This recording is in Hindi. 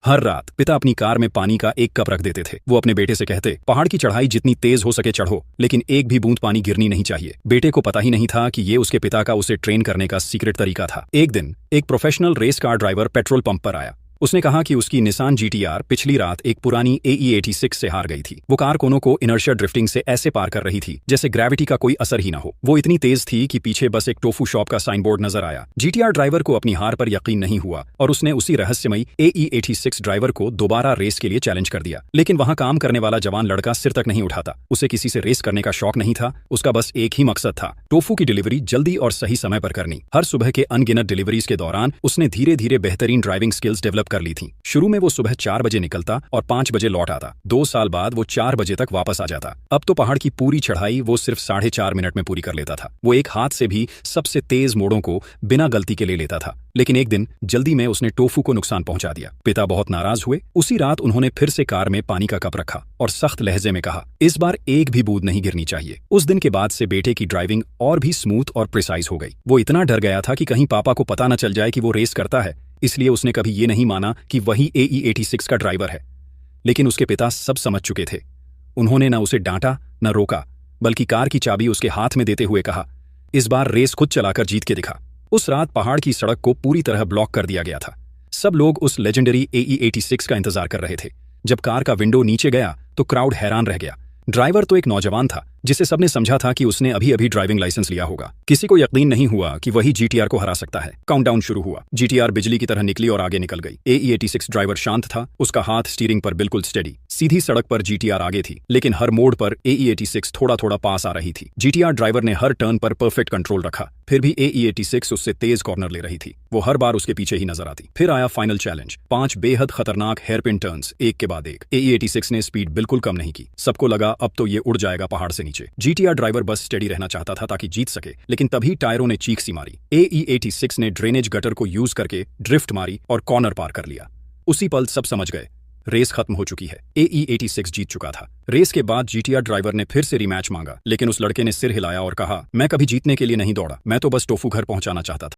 हर रात पिता अपनी कार में पानी का एक कप रख देते थे। वो अपने बेटे से कहते, पहाड़ की चढ़ाई जितनी तेज हो सके चढ़ो, लेकिन एक भी बूंद पानी गिरनी नहीं चाहिए। बेटे को पता ही नहीं था कि ये उसके पिता का उसे ट्रेन करने का सीक्रेट तरीका था। एक दिन एक professional race car driver petrol pump पर आया। उसने कहा कि उसकी निसान GTR पिछली रात एक पुरानी AE86 से हार गई थी। वो कार कोनों को इनर्शिया ड्रिफ्टिंग से ऐसे पार कर रही थी जैसे ग्रेविटी का कोई असर ही ना हो। वो इतनी तेज थी कि पीछे बस एक टोफू शॉप का साइन बोर्ड नजर आया। GTR ड्राइवर को अपनी हार पर यकीन नहीं हुआ और उसने उसी रहस्यमयी AE86 ड्राइवर को दोबारा रेस के लिए चैलेंज कर दिया। लेकिन वहां काम करने वाला जवान लड़का सिर तक नहीं उठाता। उसे किसी से रेस करने का शौक नहीं था। उसका बस एक ही मकसद था, टोफू की डिलीवरी जल्दी और सही समय पर करनी। हर सुबह के अनगिनत डिलीवरीज के दौरान उसने धीरे धीरे बेहतरीन ड्राइविंग स्किल्स डेवलप कर ली थी। शुरू में वो सुबह 4 बजे निकलता और 5 बजे लौट आता। 2 साल बाद वो 4 बजे तक वापस आ जाता। अब तो पहाड़ की पूरी चढ़ाई वो सिर्फ 4.5 मिनट में पूरी कर लेता था। वो एक हाथ से भी सबसे तेज मोड़ों को बिना गलती के ले लेता था। लेकिन एक दिन जल्दी में उसने टोफू को नुकसान पहुंचा दिया। पिता बहुत नाराज हुए। उसी रात उन्होंने फिर से कार में पानी का कप रखा और सख्त लहजे में कहा, इस बार एक भी बूंद नहीं गिरनी चाहिए। उस दिन के बाद से बेटे की ड्राइविंग और भी स्मूथ और प्रिसाइज हो गई। वो इतना डर गया था कि कहीं पापा को पता न चल जाए कि वो रेस करता है, इसलिए उसने कभी ये नहीं माना कि वही AE86 का ड्राइवर है। लेकिन उसके पिता सब समझ चुके थे। उन्होंने न उसे डांटा न रोका, बल्कि कार की चाबी उसके हाथ में देते हुए कहा, इस बार रेस खुद चलाकर जीत के दिखा। उस रात पहाड़ की सड़क को पूरी तरह ब्लॉक कर दिया गया था। सब लोग उस लेजेंडरी AE86 का इंतजार कर रहे थे। जब कार का विंडो नीचे गया तो क्राउड हैरान रह गया। ड्राइवर तो एक नौजवान था जिसे सबने समझा था कि उसने अभी अभी ड्राइविंग लाइसेंस लिया होगा। किसी को यकीन नहीं हुआ कि वही GTR को हरा सकता है। काउंटडाउन शुरू हुआ। GTR बिजली की तरह निकली और आगे निकल गई। AE86 ड्राइवर शांत था, उसका हाथ स्टीयरिंग पर बिल्कुल स्टेडी। सीधी सड़क पर GTR आगे थी, लेकिन हर मोड़ पर AE86 थोड़ा थोड़ा पास आ रही थी। GTR ड्राइवर ने हर टर्न पर परफेक्ट कंट्रोल रखा, फिर भी AE86 उससे तेज कॉर्नर ले रही थी। वो हर बार उसके पीछे ही नजर आती। फिर आया फाइनल चैलेंज, 5 बेहद खतरनाक हेयरपिन टर्न्स एक के बाद एक। AE86 ने स्पीड बिल्कुल कम नहीं की। सबको लगा अब तो ये उड़ जाएगा पहाड़ से नीचे। GTR ड्राइवर बस स्टेडी रहना चाहता था ताकि जीत सके, लेकिन तभी टायरों ने चीख सी मारी। AE86 ने ड्रेनेज गटर को यूज करके ड्रिफ्ट मारी और कॉर्नर पार कर लिया। उसी पल सब समझ गए, रेस खत्म हो चुकी है। AE86 जीत चुका था। रेस के बाद GTR ड्राइवर ने फिर से रिमैच मांगा, लेकिन उस लड़के ने सिर हिलाया और कहा, मैं कभी जीतने के लिए नहीं दौड़ा, मैं तो बस टोफू घर पहुंचाना चाहता था।